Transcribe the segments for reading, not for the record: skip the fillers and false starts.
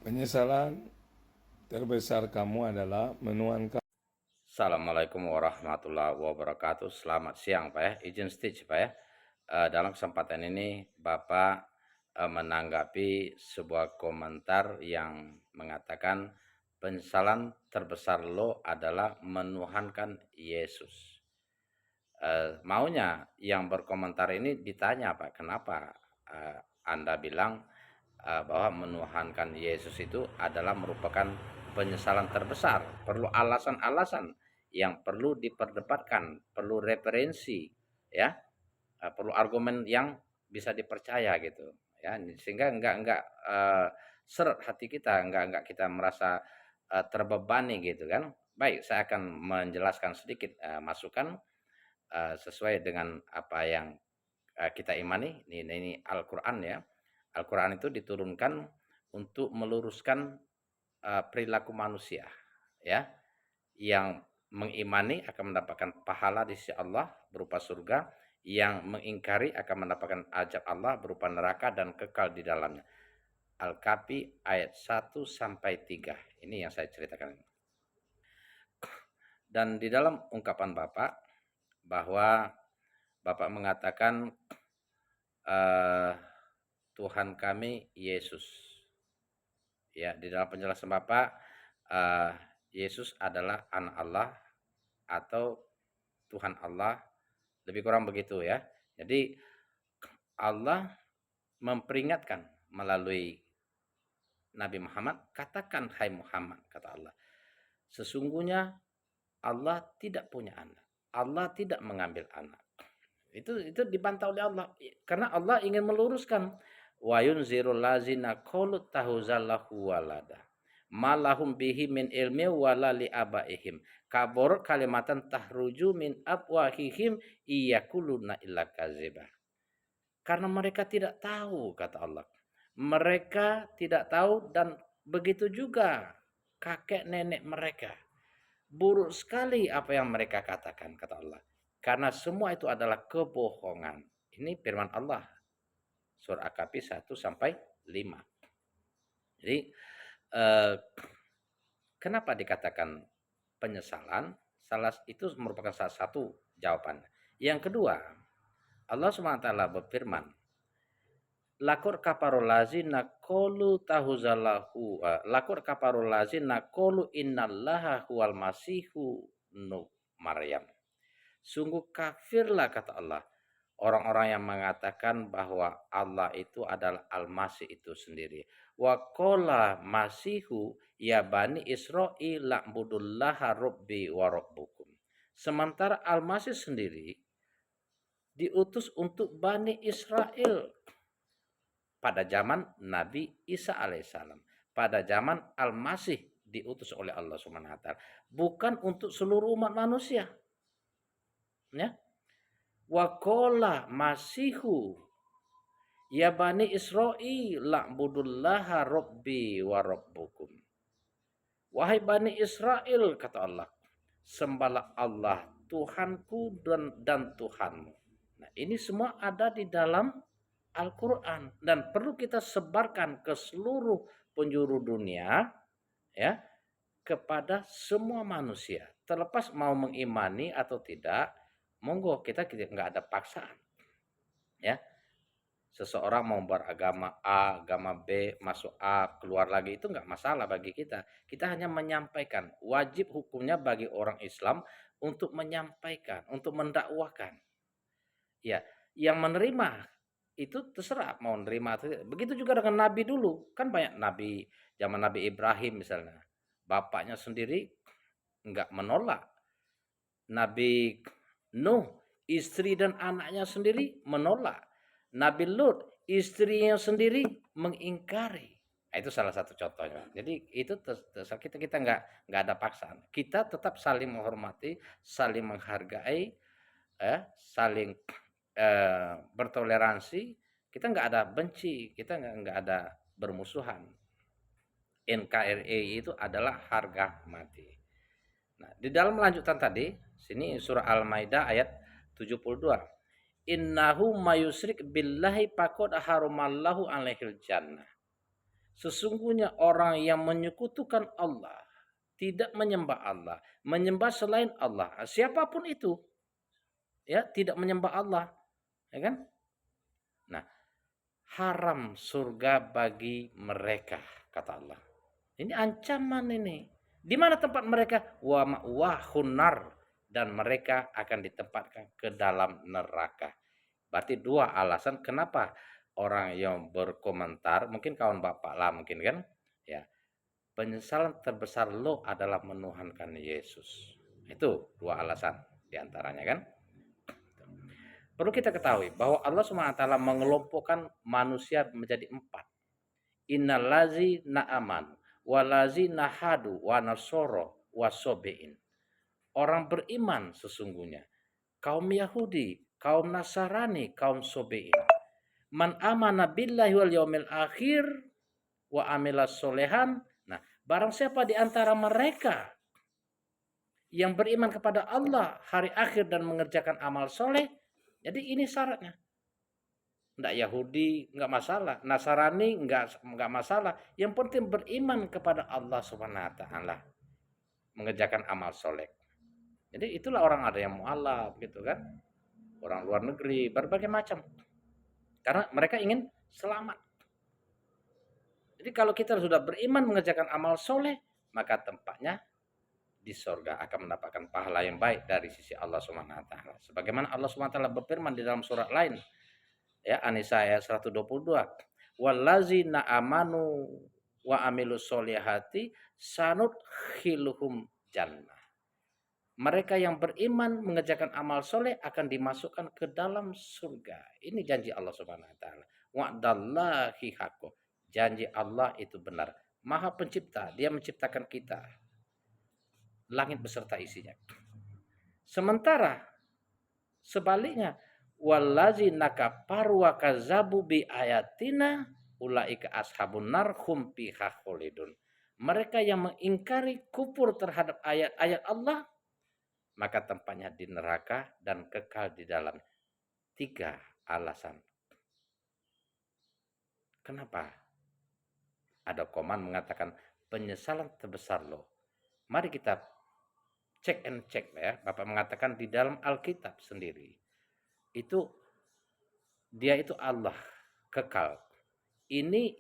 Penyesalan terbesar kamu adalah menuhankan. Assalamualaikum warahmatullahi wabarakatuh. Selamat siang Pak ya. Izin speech Pak ya. Dalam kesempatan ini Bapak menanggapi sebuah komentar yang mengatakan penyesalan terbesar lo adalah menuhankan Yesus. Maunya yang berkomentar ini ditanya Pak, kenapa Anda bilang bahwa menuhankan Yesus itu adalah merupakan penyesalan terbesar, perlu alasan-alasan yang perlu diperdebatkan, perlu referensi, ya, perlu argumen yang bisa dipercaya gitu, ya, sehingga enggak seret hati kita, enggak kita merasa terbebani gitu kan. Baik, saya akan menjelaskan sedikit masukan sesuai dengan apa yang kita imani. Ini Al-Qur'an ya. Al-Qur'an itu diturunkan untuk meluruskan perilaku manusia ya, yang mengimani akan mendapatkan pahala di sisi Allah berupa surga, yang mengingkari akan mendapatkan azab Allah berupa neraka dan kekal di dalamnya. Al-Kahfi ayat 1 sampai 3. Ini yang saya ceritakan. Dan di dalam ungkapan Bapak bahwa Bapak mengatakan eh, Tuhan kami Yesus. Ya, di dalam penjelasan Bapak, eh, Yesus adalah anak Allah atau Tuhan Allah, lebih kurang begitu ya. Jadi Allah memperingatkan melalui Nabi Muhammad, katakan hai Muhammad, kata Allah, sesungguhnya Allah tidak punya anak. Allah tidak mengambil anak. Itu dibantah oleh Allah karena Allah ingin meluruskan wa yunzirul lazina qalu tahuzallahu walada malahum bihi min ilmi wala li abaihim kabur kalimatan tahruju min afwahihim iyakuluna illa kaziba, karena mereka tidak tahu, kata Allah, mereka tidak tahu, dan begitu juga kakek nenek mereka, buruk sekali apa yang mereka katakan, kata Allah, karena semua itu adalah kebohongan. Ini firman Allah surah Al-Kahfi 1 sampai 5. Jadi eh, kenapa dikatakan penyesalan? Salah itu merupakan salah satu jawaban. Yang kedua, Allah SWT berfirman, lakur kaparul lazina qalu tahuzalahu lakur kaparul lazina qalu innallaha huwal masihu nu Maryam. Sungguh kafirlah, kata Allah, orang-orang yang mengatakan bahwa Allah itu adalah Al-Masih itu sendiri. Wa qala masihu ya bani Israil la'budullaha rabbi wa rabbukum. Sementara Al-Masih sendiri diutus untuk Bani Israel pada zaman Nabi Isa alaihissalam. Pada zaman Al-Masih diutus oleh Allah Subhanahu wa taala, bukan untuk seluruh umat manusia. Ya. Wa qala masihu ya bani Israil la'budullaha rabbi wa rabbukum. Wahai bani Israel, kata Allah, sembahlah Allah Tuhanku dan Tuhanmu. Nah, ini semua ada di dalam Al-Quran dan perlu kita sebarkan ke seluruh penjuru dunia, ya, kepada semua manusia, terlepas mau mengimani atau tidak. Monggo, kita nggak ada paksaan, ya. Seseorang mau beragama A, agama B, masuk A, keluar lagi, itu nggak masalah bagi kita. Kita hanya menyampaikan. Wajib hukumnya bagi orang Islam untuk menyampaikan, untuk mendakwahkan. Ya, yang menerima itu terserah mau menerima atau tidak. Begitu juga dengan Nabi dulu. Kan banyak Nabi, zaman Nabi Ibrahim misalnya. Bapaknya sendiri nggak menolak. Nabi Nuh, istri dan anaknya sendiri menolak. Nabi Lut, istrinya sendiri mengingkari. Nah, itu salah satu contohnya. Jadi itu kita nggak ada paksaan. Kita tetap saling menghormati, saling menghargai, saling bertoleransi. Kita nggak ada benci, kita nggak ada bermusuhan. NKRI itu adalah harga mati. Nah, di dalam lanjutan tadi, sini surah Al-Maidah ayat 72. Innahu mayusrik billahi faqad haramallahu alaihil jannah. Sesungguhnya orang yang menyekutukan Allah, tidak menyembah Allah, menyembah selain Allah, siapapun itu, ya, tidak menyembah Allah, ya kan? Nah, haram surga bagi mereka, kata Allah. Ini ancaman ini. Di mana tempat mereka? Wa ma'wahunar, dan mereka akan ditempatkan ke dalam neraka. Berarti dua alasan kenapa orang yang berkomentar, mungkin kawan bapak lah mungkin kan, ya, penyesalan terbesar lo adalah menuhankan Yesus. Itu dua alasan diantaranya kan. Perlu kita ketahui bahwa Allah SWT mengelompokkan manusia menjadi empat. Innalazi na'aman, walazi nahadu, wa nasoro, wa sobein. Orang beriman sesungguhnya. Kaum Yahudi, kaum Nasarani, kaum Sobein. Man amana billahi wal yaumil akhir wa amila solehan. Nah, barang siapa di antara mereka yang beriman kepada Allah, hari akhir, dan mengerjakan amal soleh, jadi ini syaratnya. Enggak Yahudi, enggak masalah. Nasarani, enggak masalah. Yang penting beriman kepada Allah Subhanahu wa taala, mengerjakan amal soleh. Jadi itulah orang ada yang mualaf gitu kan. Orang luar negeri, berbagai macam. Karena mereka ingin selamat. Jadi kalau kita sudah beriman mengerjakan amal soleh, maka tempatnya di sorga akan mendapatkan pahala yang baik dari sisi Allah Subhanahu wa taala. Sebagaimana Allah Subhanahu wa taala berfirman di dalam surat lain, ya, An-Nisa ayat 122. Wallazina amanu wa amilus solihati sanudkhiluhum jannah. Mereka yang beriman mengerjakan amal soleh akan dimasukkan ke dalam surga. Ini janji Allah Subhanahu wa taala. Wa'dallahi haqqo. Janji Allah itu benar. Maha pencipta, Dia menciptakan kita. Langit beserta isinya. Sementara sebaliknya, wallazina kafaru wa kazzabu bi ayatina ulaika ashabun nar hum fiha khalidun. Mereka yang mengingkari, kufur terhadap ayat-ayat Allah, maka tempatnya di neraka dan kekal di dalam. 3 alasan. Kenapa? Ada koman mengatakan penyesalan terbesar lo. Mari kita cek and check ya. Bapak mengatakan di dalam Alkitab sendiri. Itu dia itu Allah kekal. Ini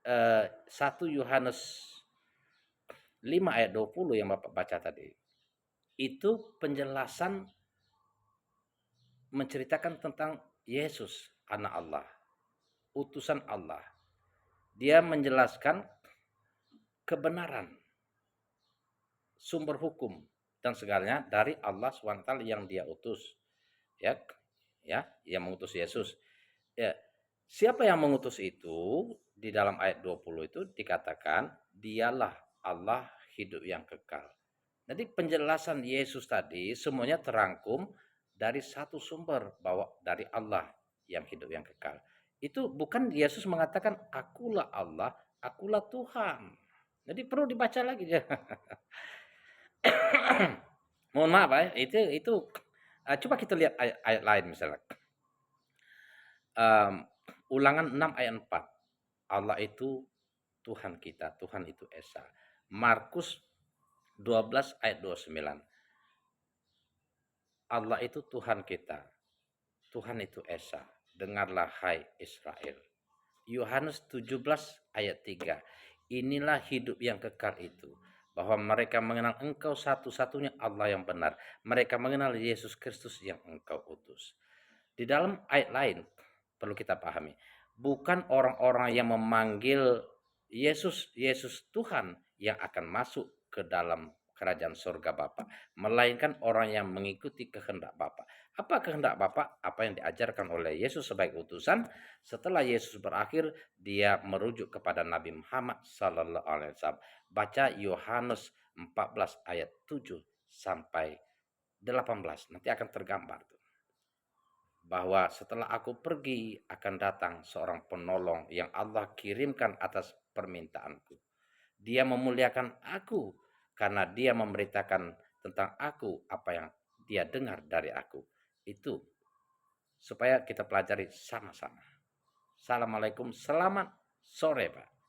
1 Yohanes 5 ayat 20 yang Bapak baca tadi. Itu penjelasan menceritakan tentang Yesus, anak Allah, utusan Allah. Dia menjelaskan kebenaran, sumber hukum dan segalanya dari Allah SWT yang Dia utus. Ya, yang mengutus Yesus. Ya, siapa yang mengutus itu? Di dalam ayat 20 itu dikatakan dialah Allah hidup yang kekal. Jadi penjelasan Yesus tadi semuanya terangkum dari satu sumber, bahwa dari Allah yang hidup yang kekal. Itu bukan Yesus mengatakan akulah Allah, akulah Tuhan. Jadi perlu dibaca lagi ya. Mohon maaf ya, itu coba kita lihat ayat lain misalnya. Ulangan 6 ayat 4. Allah itu Tuhan kita, Tuhan itu Esa. Markus 12 ayat 29. Allah itu Tuhan kita, Tuhan itu Esa. Dengarlah hai Israel. Yohanes 17 ayat 3. Inilah hidup yang kekal itu, bahwa mereka mengenal Engkau satu-satunya Allah yang benar. Mereka mengenal Yesus Kristus yang Engkau utus. Di dalam ayat lain perlu kita pahami, bukan orang-orang yang memanggil Yesus Tuhan yang akan masuk ke dalam kerajaan surga Bapa, melainkan orang yang mengikuti kehendak Bapa. Apa kehendak Bapa? Apa yang diajarkan oleh Yesus sebagai utusan. Setelah Yesus berakhir, dia merujuk kepada Nabi Muhammad sallallahu alaihi wasallam. Baca Yohanes 14 ayat 7 sampai 18. Nanti akan tergambar tuh, bahwa setelah aku pergi akan datang seorang penolong yang Allah kirimkan atas permintaanku. Dia memuliakan aku karena dia memberitakan tentang aku apa yang dia dengar dari aku. Itu supaya kita pelajari sama-sama. Assalamualaikum, selamat sore Pak.